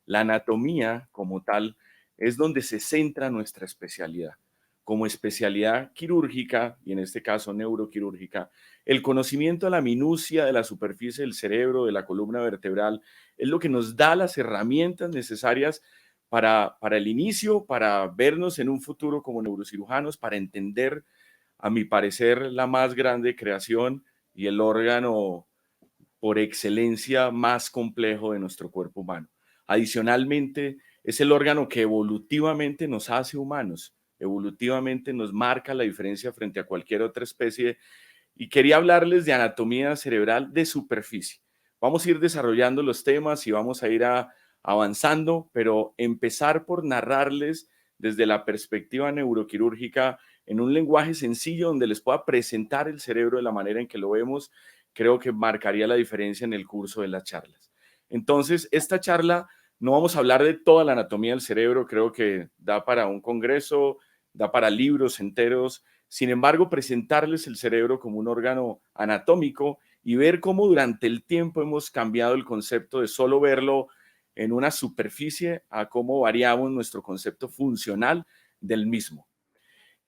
La anatomía como tal es donde se centra nuestra especialidad. Como especialidad quirúrgica, y en este caso neuroquirúrgica, el conocimiento a la minucia de la superficie del cerebro, de la columna vertebral, es lo que nos da las herramientas necesarias para el inicio, para vernos en un futuro como neurocirujanos, para entender, a mi parecer, la más grande creación y el órgano por excelencia más complejo de nuestro cuerpo humano. Adicionalmente, es el órgano que evolutivamente nos hace humanos, evolutivamente nos marca la diferencia frente a cualquier otra especie, y quería hablarles de anatomía cerebral de superficie. Vamos a ir desarrollando los temas y vamos a ir avanzando, pero empezar por narrarles desde la perspectiva neuroquirúrgica en un lenguaje sencillo donde les pueda presentar el cerebro de la manera en que lo vemos, creo que marcaría la diferencia en el curso de las charlas. Entonces, esta charla no vamos a hablar de toda la anatomía del cerebro, creo que da para un congreso, da para libros enteros. Sin embargo, presentarles el cerebro como un órgano anatómico y ver cómo durante el tiempo hemos cambiado el concepto de solo verlo en una superficie a cómo variamos nuestro concepto funcional del mismo.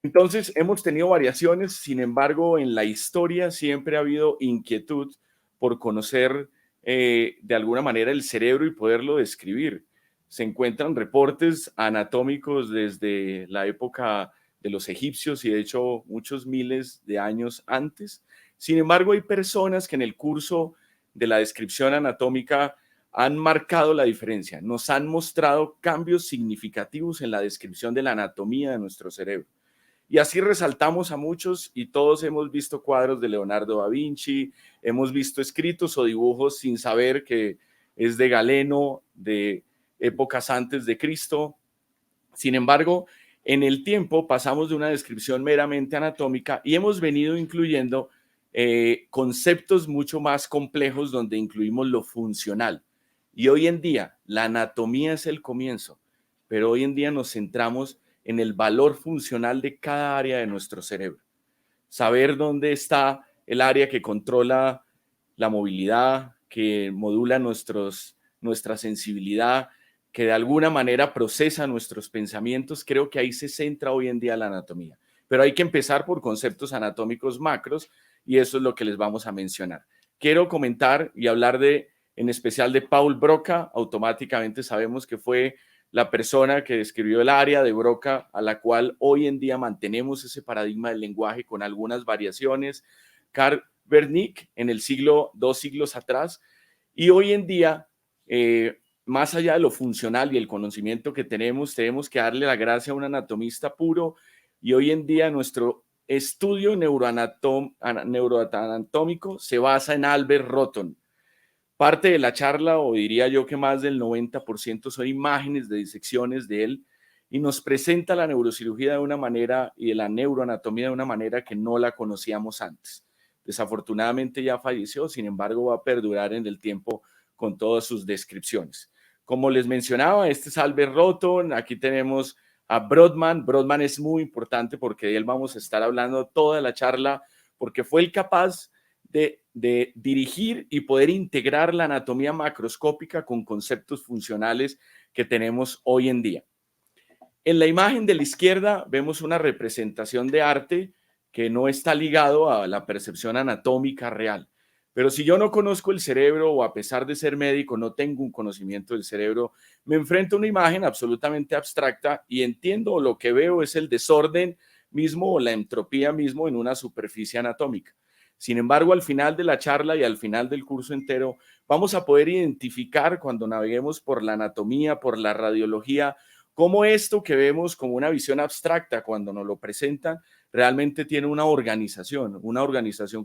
Entonces, hemos tenido variaciones, sin embargo, en la historia siempre ha habido inquietud por conocer de alguna manera el cerebro y poderlo describir. Se encuentran reportes anatómicos desde la época de los egipcios y de hecho muchos miles de años antes. Sin embargo, hay personas que en el curso de la descripción anatómica han marcado la diferencia, nos han mostrado cambios significativos en la descripción de la anatomía de nuestro cerebro. Y así resaltamos a muchos y todos hemos visto cuadros de Leonardo da Vinci, hemos visto escritos o dibujos sin saber que es de Galeno, de épocas antes de Cristo. Sin embargo, en el tiempo pasamos de una descripción meramente anatómica y hemos venido incluyendo conceptos mucho más complejos donde incluimos lo funcional. Y hoy en día la anatomía es el comienzo, pero hoy en día nos centramos en el valor funcional de cada área de nuestro cerebro. Saber dónde está el área que controla la movilidad, que modula nuestra sensibilidad, que de alguna manera procesa nuestros pensamientos, creo que ahí se centra hoy en día la anatomía. Pero hay que empezar por conceptos anatómicos macros y eso es lo que les vamos a mencionar. Quiero comentar y hablar en especial de Paul Broca. Automáticamente sabemos que fue la persona que describió el área de Broca, a la cual hoy en día mantenemos ese paradigma del lenguaje con algunas variaciones. Carl Wernicke en el siglo, 2 siglos atrás, y hoy en día, más allá de lo funcional y el conocimiento que tenemos que darle la gracia a un anatomista puro, y hoy en día nuestro estudio neuroanatómico se basa en Albert Rotton. Parte de la charla, o diría yo que más del 90% son imágenes de disecciones de él, y nos presenta la neurocirugía de una manera y de la neuroanatomía de una manera que no la conocíamos antes. Desafortunadamente ya falleció, sin embargo va a perdurar en el tiempo con todas sus descripciones. Como les mencionaba, este es Albert Rotton, aquí tenemos a Brodmann. Brodmann es muy importante porque de él vamos a estar hablando toda la charla, porque fue el capaz de dirigir y poder integrar la anatomía macroscópica con conceptos funcionales que tenemos hoy en día. En la imagen de la izquierda vemos una representación de arte que no está ligado a la percepción anatómica real. Pero si yo no conozco el cerebro o a pesar de ser médico no tengo un conocimiento del cerebro, me enfrento a una imagen absolutamente abstracta y entiendo o lo que veo es el desorden mismo o la entropía mismo en una superficie anatómica. Sin embargo, al final de la charla y al final del curso entero, vamos a poder identificar cuando naveguemos por la anatomía, por la radiología, cómo esto que vemos como una visión abstracta cuando nos lo presentan realmente tiene una organización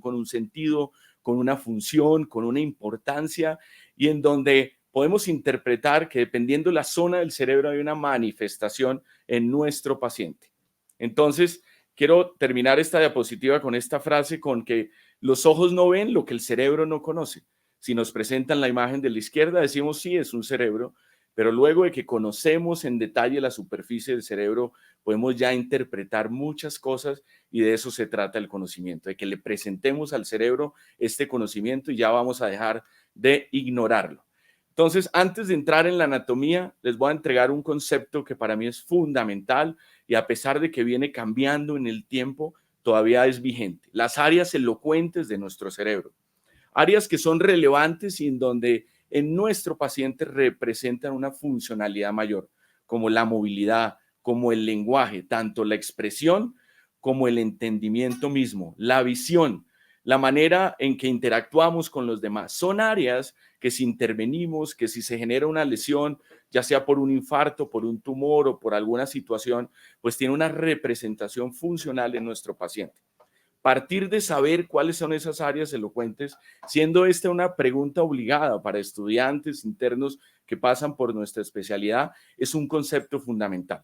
con un sentido, con una función, con una importancia y en donde podemos interpretar que dependiendo de la zona del cerebro hay una manifestación en nuestro paciente. Entonces, quiero terminar esta diapositiva con esta frase, con que los ojos no ven lo que el cerebro no conoce. Si nos presentan la imagen de la izquierda, decimos sí, es un cerebro, pero luego de que conocemos en detalle la superficie del cerebro, podemos ya interpretar muchas cosas y de eso se trata el conocimiento, de que le presentemos al cerebro este conocimiento y ya vamos a dejar de ignorarlo. Entonces, antes de entrar en la anatomía, les voy a entregar un concepto que para mí es fundamental y a pesar de que viene cambiando en el tiempo, todavía es vigente. Las áreas elocuentes de nuestro cerebro. Áreas que son relevantes y en donde en nuestro paciente representan una funcionalidad mayor, como la movilidad, como el lenguaje, tanto la expresión como el entendimiento mismo, la visión, la manera en que interactuamos con los demás. Son áreas que si intervenimos, que si se genera una lesión, ya sea por un infarto, por un tumor o por alguna situación, pues tiene una representación funcional en nuestro paciente. Partir de saber cuáles son esas áreas elocuentes, siendo esta una pregunta obligada para estudiantes internos que pasan por nuestra especialidad, es un concepto fundamental.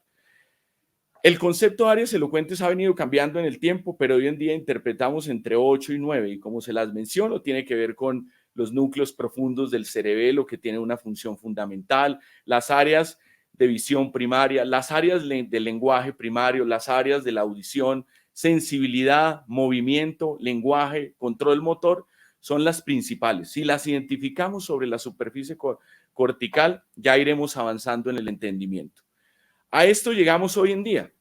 El concepto de áreas elocuentes ha venido cambiando en el tiempo, pero hoy en día interpretamos entre 8 y 9 y como se las menciono, tiene que ver con los núcleos profundos del cerebelo que tienen una función fundamental, las áreas de visión primaria, las áreas del lenguaje primario, las áreas de la audición, sensibilidad, movimiento, lenguaje, control motor, son las principales. Si las identificamos sobre la superficie cortical, ya iremos avanzando en el entendimiento. A esto llegamos hoy en día.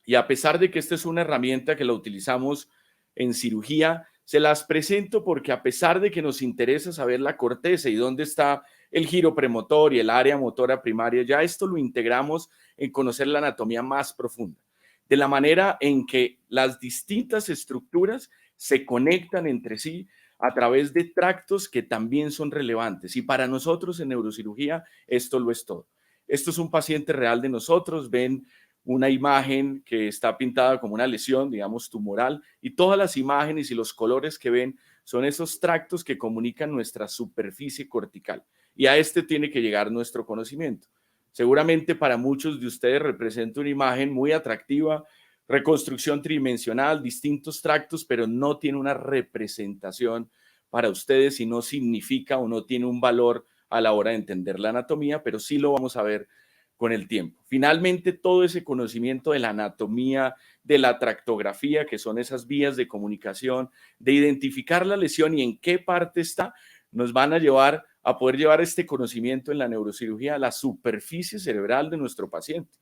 Y a pesar de que esta es una herramienta que la utilizamos en cirugía, se las presento porque a pesar de que nos interesa saber la corteza y dónde está el giro premotor y el área motora primaria, ya esto lo integramos en conocer la anatomía más profunda, de la manera en que las distintas estructuras se conectan entre sí a través de tractos que también son relevantes. Y para nosotros en neurocirugía, esto lo es todo. Esto es un paciente real de nosotros, ven una imagen que está pintada como una lesión, digamos, tumoral, y todas las imágenes y los colores que ven son esos tractos que comunican nuestra superficie cortical. Y a este tiene que llegar nuestro conocimiento. Seguramente para muchos de ustedes representa una imagen muy atractiva, reconstrucción tridimensional, distintos tractos, pero no tiene una representación para ustedes y no significa o no tiene un valor a la hora de entender la anatomía, pero sí lo vamos a ver con el tiempo. Finalmente, todo ese conocimiento de la anatomía, de la tractografía, que son esas vías de comunicación, de identificar la lesión y en qué parte está, nos van a llevar a poder llevar este conocimiento en la neurocirugía a la superficie cerebral de nuestro paciente.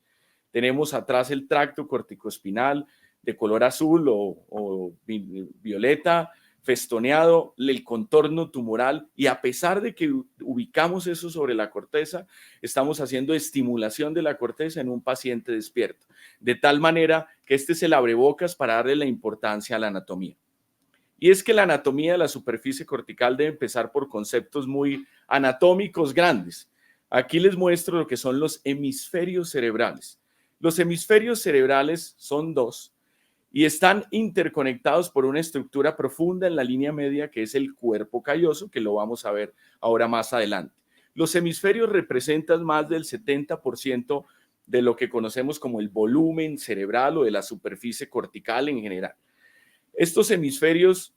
Tenemos atrás el tracto corticoespinal de color azul o violeta, festoneado, el contorno tumoral, y a pesar de que ubicamos eso sobre la corteza, estamos haciendo estimulación de la corteza en un paciente despierto, de tal manera que este es el abrebocas para darle la importancia a la anatomía. Y es que la anatomía de la superficie cortical debe empezar por conceptos muy anatómicos grandes. Aquí les muestro lo que son los hemisferios cerebrales. Los hemisferios cerebrales son dos y están interconectados por una estructura profunda en la línea media que es el cuerpo calloso, que lo vamos a ver ahora más adelante. Los hemisferios representan más del 70% de lo que conocemos como el volumen cerebral o de la superficie cortical en general. Estos hemisferios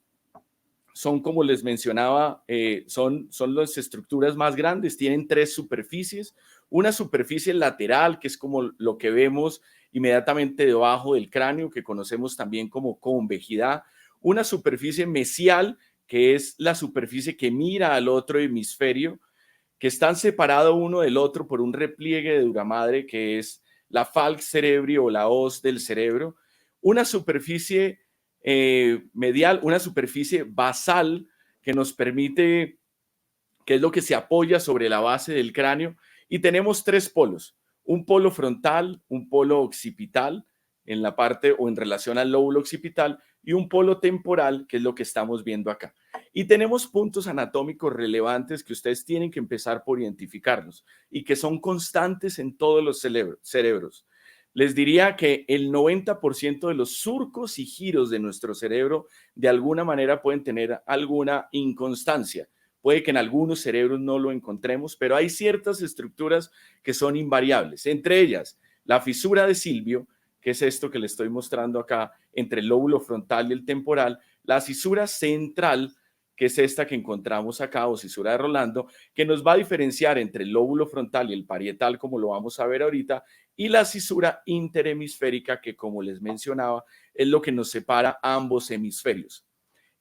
son, como les mencionaba, son las estructuras más grandes, tienen tres superficies, una superficie lateral, que es como lo que vemos inmediatamente debajo del cráneo, que conocemos también como convejidad, una superficie mesial, que es la superficie que mira al otro hemisferio, que están separados uno del otro por un repliegue de duramadre, que es la falx cerebri o la hoz del cerebro, una superficie medial, una superficie basal que nos permite, que es lo que se apoya sobre la base del cráneo, y tenemos tres polos, un polo frontal, un polo occipital en la parte o en relación al lóbulo occipital y un polo temporal, que es lo que estamos viendo acá. Y tenemos puntos anatómicos relevantes que ustedes tienen que empezar por identificarlos y que son constantes en todos los cerebros. Les diría que el 90% de los surcos y giros de nuestro cerebro de alguna manera pueden tener alguna inconstancia. Puede que en algunos cerebros no lo encontremos, pero hay ciertas estructuras que son invariables. Entre ellas, la fisura de Silvio, que es esto que le estoy mostrando acá, entre el lóbulo frontal y el temporal, la fisura central, que es esta que encontramos acá, o fisura de Rolando, que nos va a diferenciar entre el lóbulo frontal y el parietal, como lo vamos a ver ahorita, y la fisura interhemisférica, que como les mencionaba, es lo que nos separa ambos hemisferios.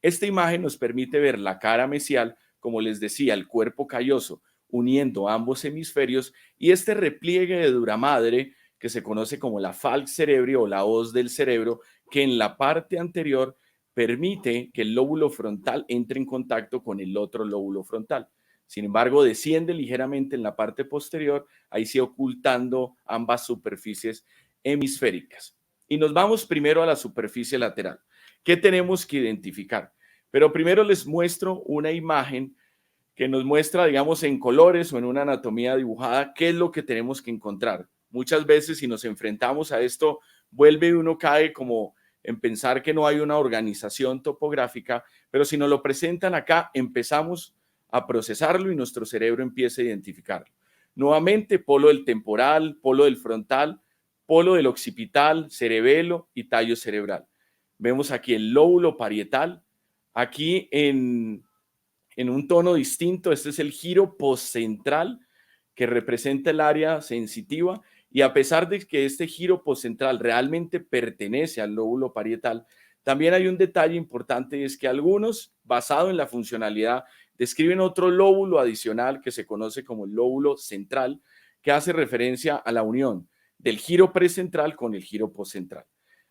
Esta imagen nos permite ver la cara mesial, como les decía, el cuerpo calloso, uniendo ambos hemisferios, y este repliegue de duramadre, que se conoce como la falx cerebri o la hoz del cerebro, que en la parte anterior permite que el lóbulo frontal entre en contacto con el otro lóbulo frontal. Sin embargo, desciende ligeramente en la parte posterior, ahí sí ocultando ambas superficies hemisféricas. Y nos vamos primero a la superficie lateral. ¿Qué tenemos que identificar? Pero primero les muestro una imagen que nos muestra, digamos, en colores o en una anatomía dibujada, qué es lo que tenemos que encontrar. Muchas veces, si nos enfrentamos a esto, vuelve y uno cae como en pensar que no hay una organización topográfica, pero si nos lo presentan acá, empezamos a procesarlo y nuestro cerebro empieza a identificarlo. Nuevamente, polo del temporal, polo del frontal, polo del occipital, cerebelo y tallo cerebral. Vemos aquí el lóbulo parietal, aquí en un tono distinto. Este es el giro postcentral que representa el área sensitiva, y a pesar de que este giro postcentral realmente pertenece al lóbulo parietal, también hay un detalle importante, y es que algunos, basado en la funcionalidad, describen otro lóbulo adicional que se conoce como el lóbulo central, que hace referencia a la unión del giro precentral con el giro postcentral.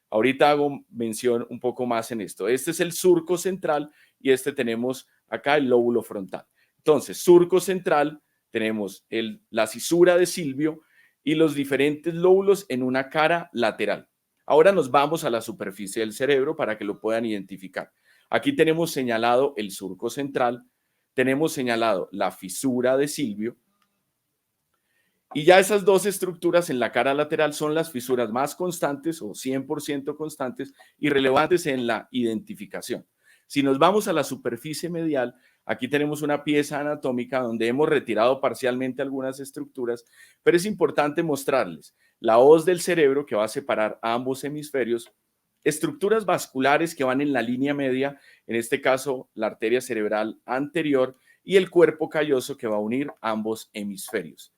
Ahorita hago mención un poco más en esto. Este es el surco central y este tenemos acá el lóbulo frontal. Entonces, surco central, tenemos la cisura de Silvio y los diferentes lóbulos en una cara lateral. Ahora nos vamos a la superficie del cerebro para que lo puedan identificar. Aquí tenemos señalado el surco central, tenemos señalado la fisura de Silvio, y ya esas dos estructuras en la cara lateral son las fisuras más constantes o 100% constantes y relevantes en la identificación. Si nos vamos a la superficie medial, aquí tenemos una pieza anatómica donde hemos retirado parcialmente algunas estructuras, pero es importante mostrarles la hoz del cerebro que va a separar a ambos hemisferios, estructuras vasculares que van en la línea media, en este caso la arteria cerebral anterior, y el cuerpo calloso que va a unir ambos hemisferios.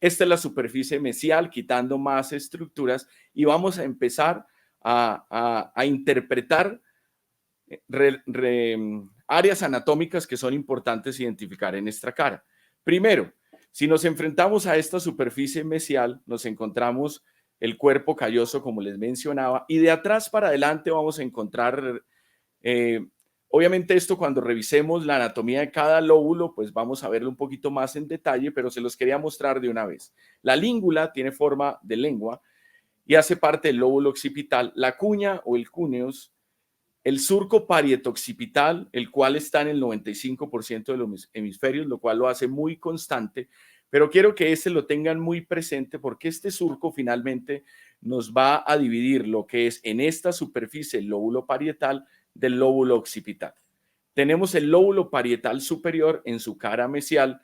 Esta es la superficie mesial, quitando más estructuras, y vamos a empezar a interpretar áreas anatómicas que son importantes identificar en nuestra cara. Primero, si nos enfrentamos a esta superficie mesial, nos encontramos el cuerpo calloso, como les mencionaba, y de atrás para adelante vamos a encontrar obviamente esto, cuando revisemos la anatomía de cada lóbulo, pues vamos a verlo un poquito más en detalle, pero se los quería mostrar de una vez. La língula tiene forma de lengua y hace parte del lóbulo occipital. La cuña o el cúneus, el surco parietoccipital, el cual está en el 95% de los hemisferios, lo cual lo hace muy constante, pero quiero que ese lo tengan muy presente porque este surco finalmente nos va a dividir lo que es en esta superficie el lóbulo parietal del lóbulo occipital. Tenemos el lóbulo parietal superior en su cara mesial,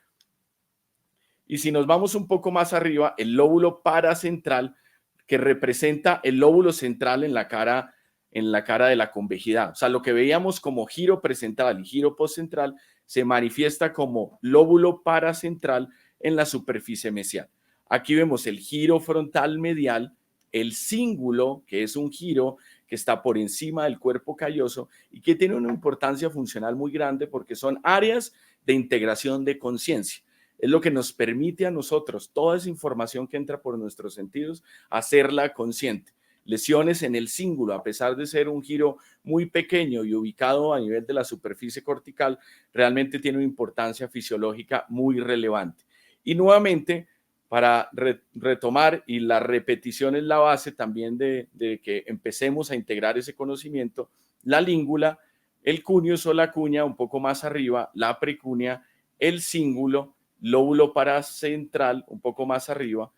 y si nos vamos un poco más arriba, el lóbulo paracentral, que representa el lóbulo central en la cara de la convejidad. O sea, lo que veíamos como giro precentral y giro postcentral se manifiesta como lóbulo paracentral en la superficie mesial. Aquí vemos el giro frontal medial, el cíngulo, que es un giro que está por encima del cuerpo calloso y que tiene una importancia funcional muy grande porque son áreas de integración de conciencia. Es lo que nos permite a nosotros, toda esa información que entra por nuestros sentidos, hacerla consciente. Lesiones en el cíngulo, a pesar de ser un giro muy pequeño y ubicado a nivel de la superficie cortical, realmente tiene una importancia fisiológica muy relevante. Y nuevamente, para retomar, y la repetición es la base también de que empecemos a integrar ese conocimiento, la língula, el cuneus o la cuña un poco más arriba, la precunia, el cíngulo, lóbulo paracentral un poco más arriba,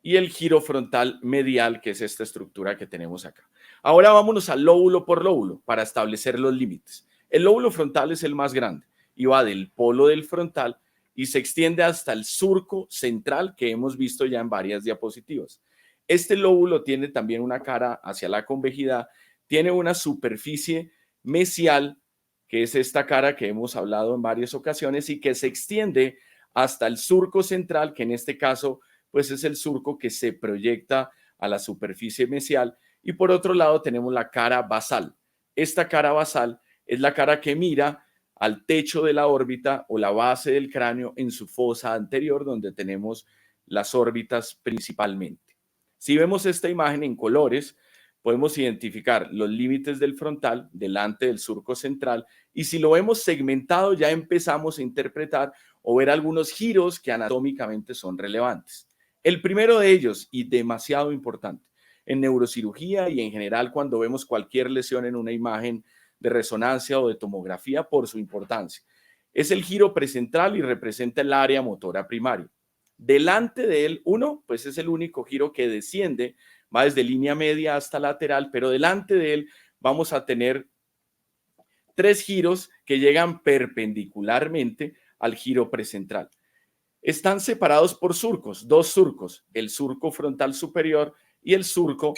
y el giro frontal medial, que es esta estructura que tenemos acá. Ahora vámonos al lóbulo por lóbulo para establecer los límites. El lóbulo frontal es el más grande y va del polo del frontal y se extiende hasta el surco central, que hemos visto ya en varias diapositivas. Este lóbulo tiene también una cara hacia la convejidad, tiene una superficie mesial, que es esta cara que hemos hablado en varias ocasiones y que se extiende hasta el surco central, que en este caso pues es el surco que se proyecta a la superficie mesial. Y por otro lado tenemos la cara basal. Esta cara basal es la cara que mira al techo de la órbita o la base del cráneo en su fosa anterior, donde tenemos las órbitas principalmente. Si vemos esta imagen en colores, podemos identificar los límites del frontal delante del surco central, y si lo vemos segmentado ya empezamos a interpretar o ver algunos giros que anatómicamente son relevantes. El primero de ellos, y demasiado importante, en neurocirugía y en general cuando vemos cualquier lesión en una imagen de resonancia o de tomografía por su importancia, es el giro precentral y representa el área motora primaria. Delante de él, uno, pues es el único giro que desciende, va desde línea media hasta lateral, pero delante de él vamos a tener tres giros que llegan perpendicularmente al giro precentral. Están separados por surcos, dos surcos, el surco frontal superior y el surco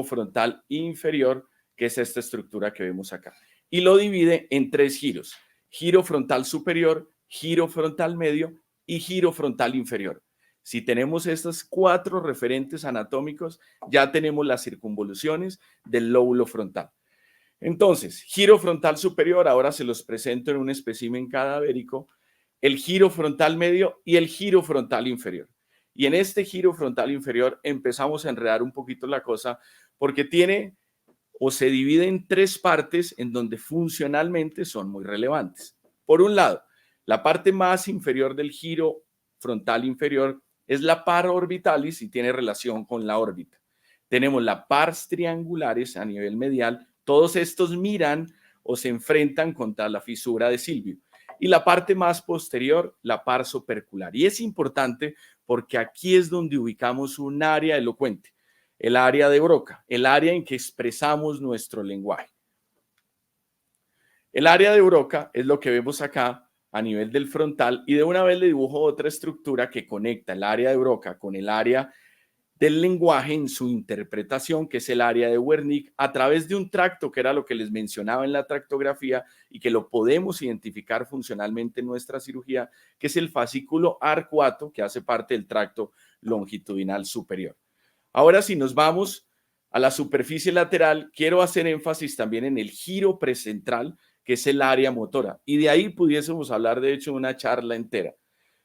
frontal inferior, que es esta estructura que vemos acá. Y lo divide en tres giros: giro frontal superior, giro frontal medio y giro frontal inferior. Si tenemos estos cuatro referentes anatómicos, ya tenemos las circunvoluciones del lóbulo frontal. Entonces, giro frontal superior, ahora se los presento en un espécimen cadavérico, el giro frontal medio y el giro frontal inferior. Y en este giro frontal inferior empezamos a enredar un poquito la cosa porque tiene o se divide en tres partes en donde funcionalmente son muy relevantes. Por un lado, la parte más inferior del giro frontal inferior es la par orbitalis y tiene relación con la órbita. Tenemos la pars triangularis a nivel medial, todos estos miran o se enfrentan contra la fisura de Silvio. Y la parte más posterior, la pars opercular. Y es importante porque aquí es donde ubicamos un área elocuente, el área de Broca, el área en que expresamos nuestro lenguaje. El área de Broca es lo que vemos acá a nivel del frontal, y de una vez le dibujo otra estructura que conecta el área de Broca con el área del lenguaje en su interpretación, que es el área de Wernicke, a través de un tracto, que era lo que les mencionaba en la tractografía y que lo podemos identificar funcionalmente en nuestra cirugía, que es el fascículo arcuato, que hace parte del tracto longitudinal superior. Ahora, si nos vamos a la superficie lateral, quiero hacer énfasis también en el giro precentral, que es el área motora, y de ahí pudiésemos hablar, de hecho, una charla entera.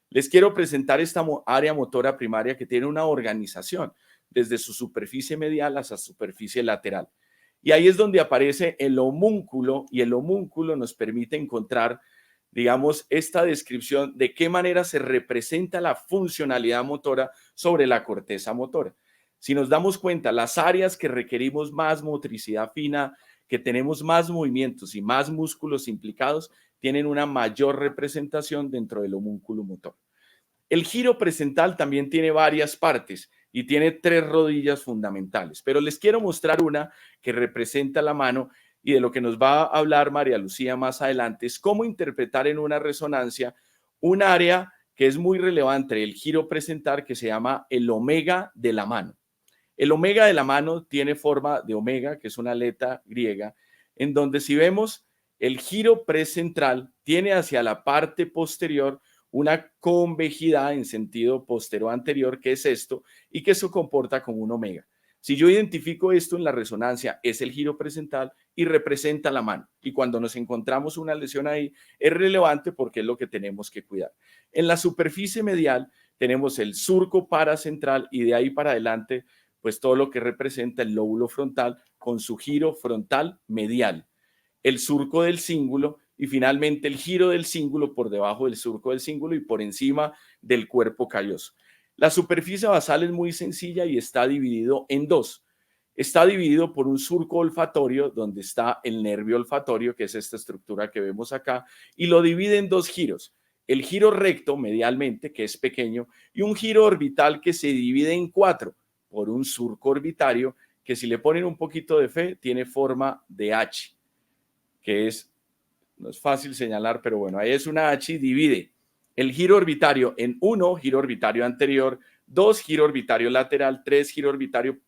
Les quiero presentar esta área motora primaria que tiene una organización desde su superficie medial hasta su superficie lateral. Y ahí es donde aparece el homúnculo, y el homúnculo nos permite encontrar, digamos, esta descripción de qué manera se representa la funcionalidad motora sobre la corteza motora. Si nos damos cuenta, las áreas que requerimos más motricidad fina, que tenemos más movimientos y más músculos implicados, tienen una mayor representación dentro del homúnculo motor. El giro precentral también tiene varias partes y tiene tres rodillas fundamentales, pero les quiero mostrar una que representa la mano, y de lo que nos va a hablar María Lucía más adelante es cómo interpretar en una resonancia un área que es muy relevante del giro precentral, que se llama el omega de la mano. El omega de la mano tiene forma de omega, que es una letra griega, en donde, si vemos, el giro precentral tiene hacia la parte posterior una convejidad en sentido posterior-anterior, que es esto, y que eso comporta como un omega. Si yo identifico esto en la resonancia, es el giro precentral y representa la mano. Y cuando nos encontramos una lesión ahí, es relevante porque es lo que tenemos que cuidar. En la superficie medial tenemos el surco paracentral, y de ahí para adelante, pues todo lo que representa el lóbulo frontal con su giro frontal medial, el surco del cíngulo y finalmente el giro del cíngulo por debajo del surco del cíngulo y por encima del cuerpo calloso. La superficie basal es muy sencilla y está dividido en dos. Está dividido por un surco olfatorio donde está el nervio olfatorio, que es esta estructura que vemos acá, y lo divide en dos giros: el giro recto medialmente, que es pequeño, y un giro orbital que se divide en cuatro por un surco orbitario que, si le ponen un poquito de fe, tiene forma de H, que no es fácil señalar, pero bueno, ahí es una H, y divide el giro orbitario en 1, giro orbitario anterior; 2, giro orbitario lateral; 3, giro orbitario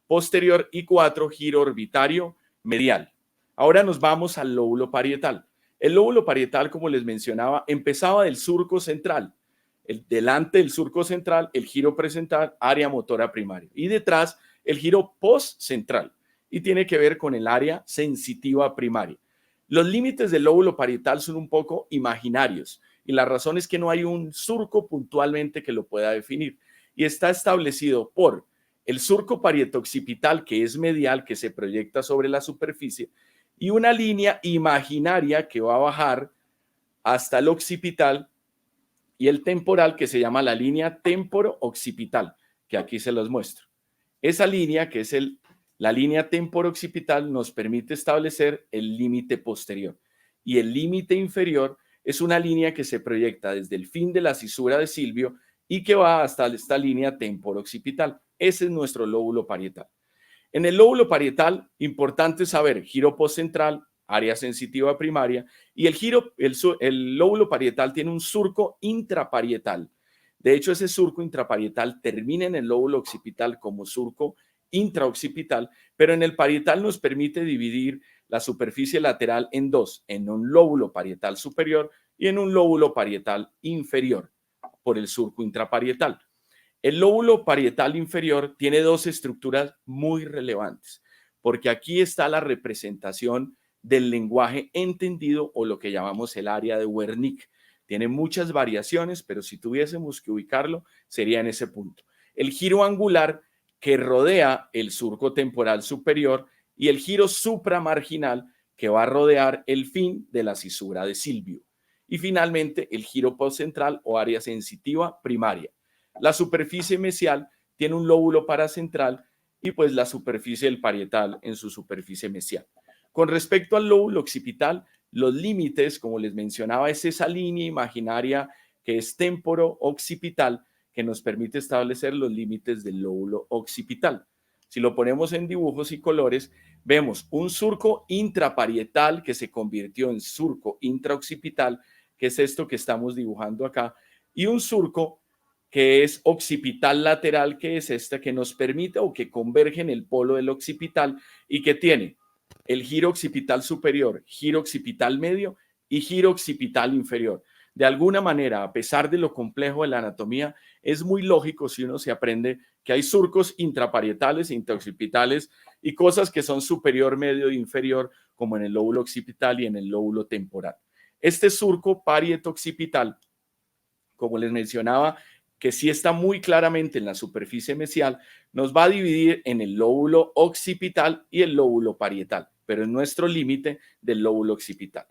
posterior; y 4, giro orbitario medial. Ahora nos vamos al lóbulo parietal. El lóbulo parietal, como les mencionaba, empezaba del surco central. Delante del surco central, el giro precentral, área motora primaria, y detrás el giro postcentral, y tiene que ver con el área sensitiva primaria. Los límites del lóbulo parietal son un poco imaginarios y la razón es que no hay un surco puntualmente que lo pueda definir y está establecido por el surco parietoccipital, que es medial, que se proyecta sobre la superficie, y una línea imaginaria que va a bajar hasta el occipital, y el temporal, que se llama la línea temporo-occipital, que aquí se los muestro. Esa línea, que es la línea temporo-occipital, nos permite establecer el límite posterior. Y el límite inferior es una línea que se proyecta desde el fin de la cisura de Silvio y que va hasta esta línea temporo-occipital. Ese es nuestro lóbulo parietal. En el lóbulo parietal, importante saber, giro postcentral, área sensitiva primaria, y el lóbulo parietal tiene un surco intraparietal. De hecho, ese surco intraparietal termina en el lóbulo occipital como surco intraoccipital, pero en el parietal nos permite dividir la superficie lateral en dos, en un lóbulo parietal superior y en un lóbulo parietal inferior por el surco intraparietal. El lóbulo parietal inferior tiene dos estructuras muy relevantes, porque aquí está la representación del lenguaje entendido o lo que llamamos el área de Wernicke. Tiene muchas variaciones, pero si tuviésemos que ubicarlo, sería en ese punto. El giro angular que rodea el surco temporal superior y el giro supramarginal que va a rodear el fin de la cisura de Silvio. Y finalmente, el giro postcentral o área sensitiva primaria. La superficie mesial tiene un lóbulo paracentral y pues la superficie del parietal en su superficie mesial. Con respecto al lóbulo occipital, los límites, como les mencionaba, es esa línea imaginaria que es temporo-occipital que nos permite establecer los límites del lóbulo occipital. Si lo ponemos en dibujos y colores, vemos un surco intraparietal que se convirtió en surco intraoccipital, que es esto que estamos dibujando acá, y un surco que es occipital lateral, que es esta que nos permite o que converge en el polo del occipital y que tiene el giro occipital superior, giro occipital medio y giro occipital inferior. De alguna manera, a pesar de lo complejo de la anatomía, es muy lógico si uno se aprende que hay surcos intraparietales, intraoccipitales y cosas que son superior, medio e inferior, como en el lóbulo occipital y en el lóbulo temporal. Este surco parietoccipital, como les mencionaba, que sí está muy claramente en la superficie mesial, nos va a dividir en el lóbulo occipital y el lóbulo parietal, pero en nuestro límite del lóbulo occipital.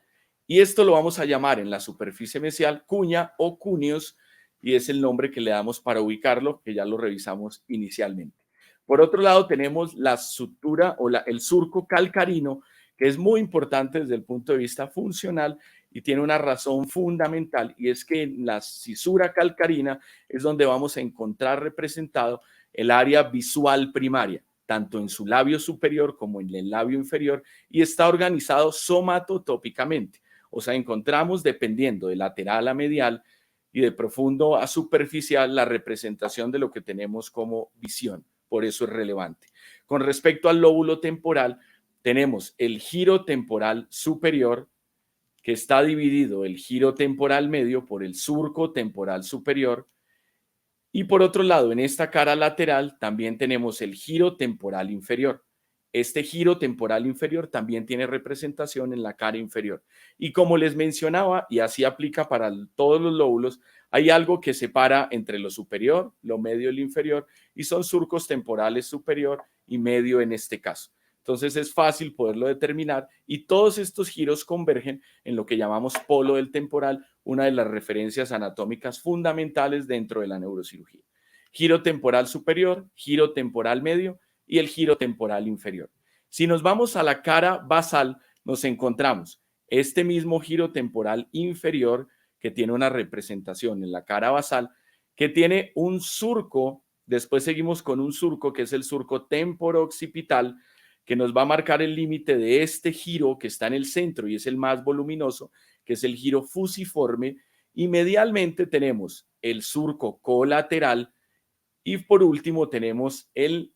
Y esto lo vamos a llamar en la superficie mesial cuña o cuneus, y es el nombre que le damos para ubicarlo, que ya lo revisamos inicialmente. Por otro lado, tenemos la sutura o el surco calcarino, que es muy importante desde el punto de vista funcional y tiene una razón fundamental, y es que en la cisura calcarina es donde vamos a encontrar representado el área visual primaria, tanto en su labio superior como en el labio inferior, y está organizado somatotópicamente. O sea, encontramos, dependiendo de lateral a medial y de profundo a superficial, la representación de lo que tenemos como visión. Por eso es relevante. Con respecto al lóbulo temporal, tenemos el giro temporal superior, que está dividido el giro temporal medio por el surco temporal superior. Y por otro lado, en esta cara lateral también tenemos el giro temporal inferior. Este giro temporal inferior también tiene representación en la cara inferior. Y como les mencionaba, y así aplica para todos los lóbulos, hay algo que separa entre lo superior, lo medio y lo inferior, y son surcos temporales superior y medio en este caso. Entonces es fácil poderlo determinar y todos estos giros convergen en lo que llamamos polo del temporal, una de las referencias anatómicas fundamentales dentro de la neurocirugía. Giro temporal superior, giro temporal medio y el giro temporal inferior. Si nos vamos a la cara basal, nos encontramos este mismo giro temporal inferior que tiene una representación en la cara basal, que tiene un surco, después seguimos con un surco que es el surco temporo-occipital, que nos va a marcar el límite de este giro que está en el centro y es el más voluminoso, que es el giro fusiforme, y medialmente tenemos el surco colateral y por último tenemos el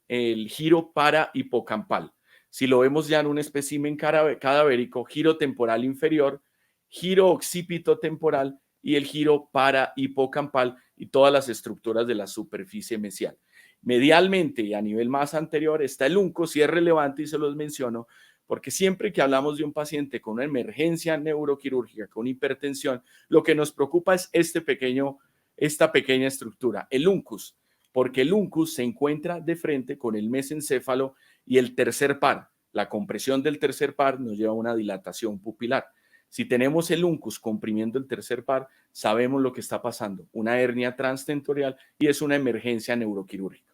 giro parahipocampal. Si lo vemos ya en un espécimen cadavérico, giro temporal inferior, giro occipito temporal y el giro parahipocampal y todas las estructuras de la superficie mesial. Medialmente y a nivel más anterior está el unco, si es relevante y se los menciono, porque siempre que hablamos de un paciente con una emergencia neuroquirúrgica, con hipertensión, lo que nos preocupa es esta pequeña estructura, el uncus, porque el uncus se encuentra de frente con el mesencéfalo y el tercer par. La compresión del tercer par nos lleva a una dilatación pupilar. Si tenemos el uncus comprimiendo el tercer par, sabemos lo que está pasando, una hernia transtentorial y es una emergencia neuroquirúrgica.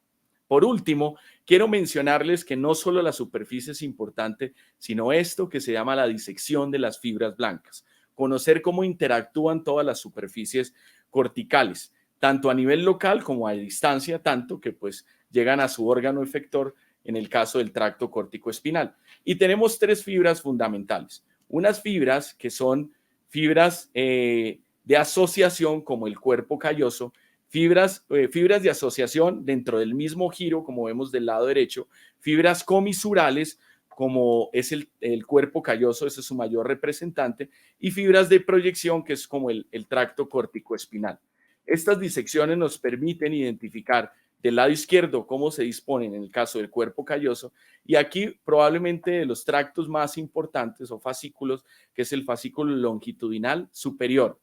Por último, quiero mencionarles que no solo la superficie es importante, sino esto que se llama la disección de las fibras blancas. Conocer cómo interactúan todas las superficies corticales, tanto a nivel local como a distancia, tanto que pues llegan a su órgano efector en el caso del tracto córtico-espinal. Y tenemos tres fibras fundamentales. Unas fibras que son fibras de asociación como el cuerpo calloso, fibras de asociación dentro del mismo giro, como vemos del lado derecho, fibras comisurales, como es el cuerpo calloso, ese es su mayor representante, y fibras de proyección, que es como el tracto córtico-espinal. Estas disecciones nos permiten identificar del lado izquierdo cómo se disponen en el caso del cuerpo calloso, y aquí probablemente de los tractos más importantes o fascículos, que es el fascículo longitudinal superior,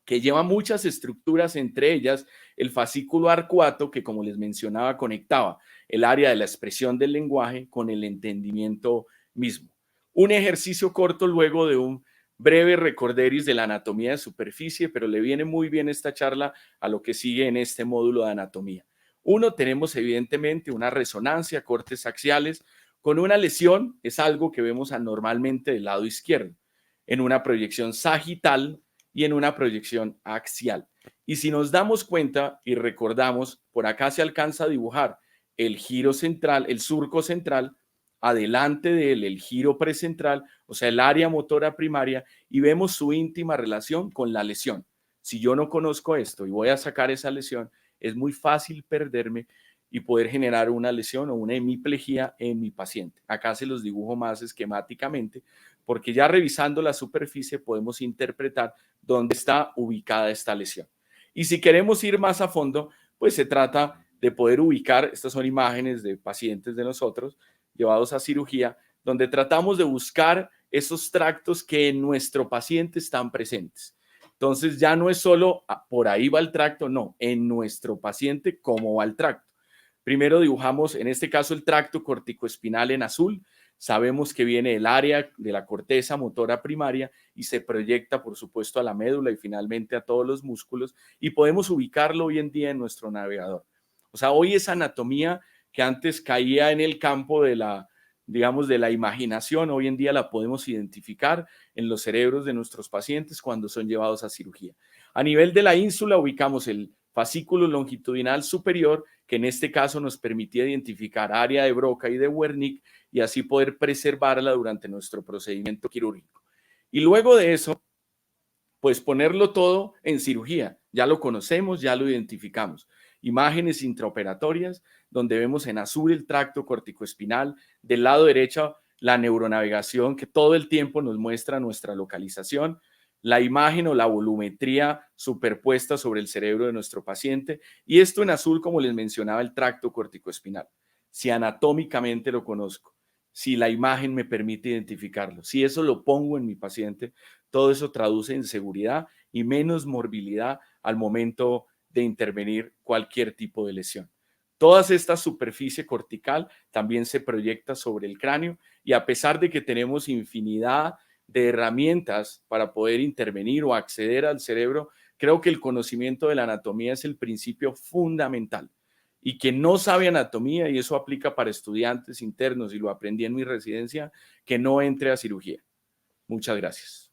que lleva muchas estructuras, entre ellas el fascículo arcuato, que como les mencionaba, conectaba el área de la expresión del lenguaje con el entendimiento mismo. Un ejercicio corto luego de un breve recorderis de la anatomía de superficie, pero le viene muy bien esta charla a lo que sigue en este módulo de anatomía. Uno, tenemos evidentemente una resonancia, cortes axiales, con una lesión, es algo que vemos anormalmente del lado izquierdo, en una proyección sagital y en una proyección axial. Y si nos damos cuenta y recordamos, por acá se alcanza a dibujar el giro central, el surco central, adelante de él el giro precentral, o sea, el área motora primaria, y vemos su íntima relación con la lesión. Si yo no conozco esto y voy a sacar esa lesión, es muy fácil perderme y poder generar una lesión o una hemiplegia en mi paciente. Acá se los dibujo más esquemáticamente, porque ya revisando la superficie podemos interpretar dónde está ubicada esta lesión. Y si queremos ir más a fondo, pues se trata de poder ubicar, estas son imágenes de pacientes de nosotros llevados a cirugía, donde tratamos de buscar esos tractos que en nuestro paciente están presentes. Entonces ya no es solo por ahí va el tracto, no, en nuestro paciente cómo va el tracto. Primero dibujamos, en este caso, el tracto corticoespinal en azul. Sabemos que viene el área de la corteza motora primaria y se proyecta, por supuesto, a la médula y finalmente a todos los músculos, y podemos ubicarlo hoy en día en nuestro navegador. O sea, hoy esa anatomía que antes caía en el campo de la, digamos, de la imaginación, hoy en día la podemos identificar en los cerebros de nuestros pacientes cuando son llevados a cirugía. A nivel de la ínsula ubicamos el fascículo longitudinal superior, que en este caso nos permitía identificar área de Broca y de Wernicke y así poder preservarla durante nuestro procedimiento quirúrgico. Y luego de eso, pues ponerlo todo en cirugía. Ya lo conocemos, ya lo identificamos. Imágenes intraoperatorias, donde vemos en azul el tracto corticoespinal, del lado derecho la neuronavegación que todo el tiempo nos muestra nuestra localización, la imagen o la volumetría superpuesta sobre el cerebro de nuestro paciente, y esto en azul, como les mencionaba, el tracto corticoespinal. Si anatómicamente lo conozco, si la imagen me permite identificarlo, si eso lo pongo en mi paciente, todo eso traduce en seguridad y menos morbilidad al momento de intervenir cualquier tipo de lesión. Toda esta superficie cortical también se proyecta sobre el cráneo y a pesar de que tenemos infinidad de herramientas para poder intervenir o acceder al cerebro, creo que el conocimiento de la anatomía es el principio fundamental. Y quien no sabe anatomía, y eso aplica para estudiantes internos y lo aprendí en mi residencia, que no entre a cirugía. Muchas gracias.